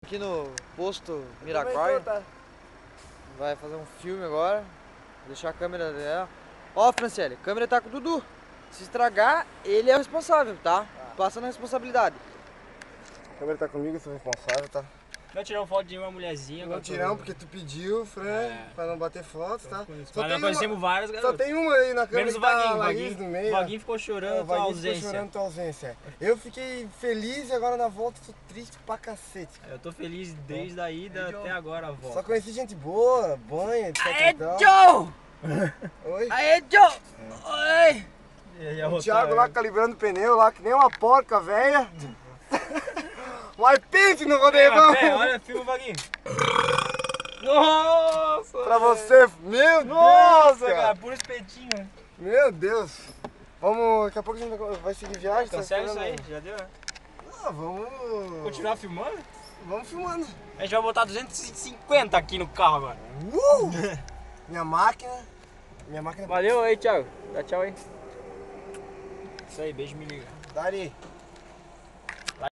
Aqui no posto Miraquai. Tá? Vai fazer um filme agora. Vou deixar a câmera dela. Ó, Franciele, a câmera tá com o Dudu. Se estragar, ele é o responsável, tá? Passa na responsabilidade. A câmera tá comigo, eu sou responsável, tá? Não tiramos foto de uma mulherzinha. Não tiramos porque tu pediu, Fran, pra não bater foto, tá? Mas nós conhecemos várias, Só garoto. tem uma aí na câmera. Menos o que tá a Vaguinho. Laís no meio. O Vaguinho ficou chorando O tua Vaguinho ausência. ficou chorando tua ausência. Eu fiquei feliz e agora na volta tô triste pra cacete. Eu tô feliz desde a ida até agora a volta. Só conheci gente boa, banha, etc. Aê, e tal. Joe! Oi? Aê, Joe! Oi! E O Thiago lá calibrando o pneu lá, que nem uma porca velha. Mas pente no rodeião. Olha, filma o Vaguinho. Nossa! Pra você, meu Nossa, Deus, cara, puro espetinho. Meu Deus. Vamos, daqui a pouco a gente vai seguir viagem. tá Cancela isso esperando? aí, já deu, né? Ah, vamos... Continuar filmando? Vamos filmando. A gente vai botar 250 aqui no carro agora. Minha máquina... Minha máquina... Valeu aí, Thiago. Dá tchau aí. Isso aí, beijo, me liga. Dari.